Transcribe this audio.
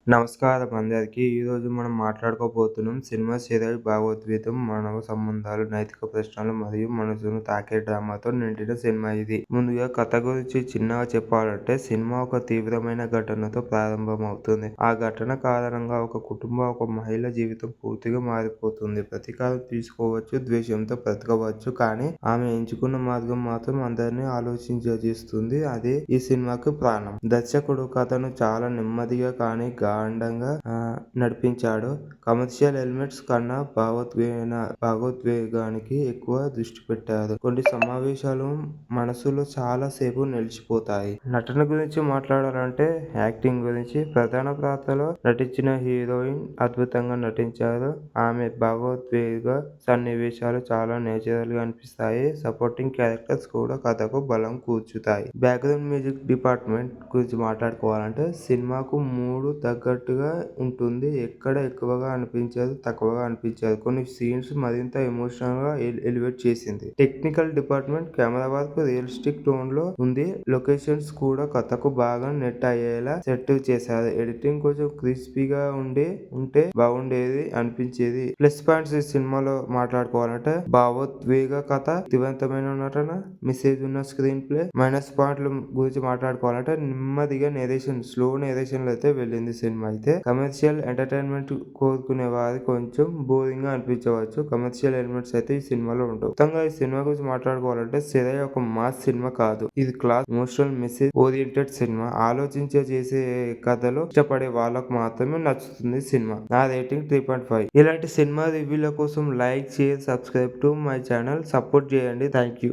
నమస్కారం అందరికి. ఈరోజు మనం మాట్లాడుకోబోతున్నాం సినిమా సీరియల్ భావోద్వేగం, మానవ సంబంధాలు, నైతిక ప్రశ్నలు మరియు మనసును తాకే డ్రామాతో నిండిన సినిమా ఇది. ముందుగా కథ గురించి చిన్నగా చెప్పాలంటే సినిమా ఒక తీవ్రమైన ఘటనతో ప్రారంభమవుతుంది. ఆ ఘటన కారణంగా ఒక మహిళ జీవితం పూర్తిగా మారిపోతుంది. ప్రతీకారం తీసుకోవచ్చు, ద్వేషంతో బ్రతకవచ్చు, కానీ ఆమె ఎంచుకున్న మార్గం మాత్రం అందరినీ ఆలోచింపజేస్తుంది. అదే ఈ సినిమాకు ప్రాణం. దర్శకుడు కథను చాలా నెమ్మదిగా కానీ గాఢంగా నడిపించాడు. కమర్షియల్ ఎలిమెంట్స్ కన్నా భావోద్వేగానికి ఎక్కువ దృష్టి పెట్టారు. కొన్ని సమావేశాలు మనసులో చాలా సేపు నిలిచిపోతాయి. నటన గురించి మాట్లాడాలంటే యాక్టింగ్ గురించి ప్రధాన పాత్రలో నటించిన హీరోయిన్ అద్భుతంగా నటించారు. ఆమె భావోద్వేగ సన్నివేశాలు చాలా నేచురల్ గా అనిపిస్తాయి. సపోర్టింగ్ క్యారెక్టర్స్ కూడా కథకు బలం కూర్చుతాయి. బ్యాక్గ్రౌండ్ మ్యూజిక్ డిపార్ట్మెంట్ గురించి మాట్లాడుకోవాలంటే సినిమాకు మూడు తగ్గట్టుగా ఉంటుంది. ఎక్కడ ఎక్కువగా అనిపించదు, తక్కువగా అనిపించదు. కొన్ని సీన్స్ మరింత ఎమోషనల్ గా ఎలివేట్ చేసింది. Technical department camera work realistic tone లో ఉంది. లొకేషన్స్ కూడా కథకు బాగా నెట్ అయ్యేలా సెట్ చేశారు. ఎడిటింగ్ కొంచెం క్రిస్పీగా ఉంటే బాగుండేది అనిపించేది. ప్లస్ పాయింట్స్ ఈ సినిమాలో మాట్లాడుకోవాలంటే భావోద్వేగ కథ, శక్తివంతమైన నటన, మెసేజ్ ఉన్న స్క్రీన్ ప్లే. మైనస్ పాయింట్ల గురించి మాట్లాడుకోవాలంటే నెమ్మదిగా స్లో నేరేషన్ లో అయితే వెళ్ళింది సినిమా. అయితే కమర్షియల్ ఎంటర్టైన్మెంట్ కోరుకునే వారికి కొంచెం బోరింగ్ గా అనిపించవచ్చు. కమర్షియల్ ఎలిమెంట్స్ అయితే ఈ సినిమాలో ఉండవు. మొత్తంగా ఈ సినిమా గురించి మాట్లాడుకోవాలంటే సిరయ్ ఒక మాస్ సినిమా కాదు. ఇది class, emotional, message oriented cinema. చేసే కథలు ఇష్టపడే వాళ్ళకు మాత్రమే నచ్చుతుంది సినిమా. నా రేటింగ్ 3.5. ఇలాంటి సినిమా రివ్యూల కోసం like, share, subscribe to my channel. Support చేయండి. Thank you.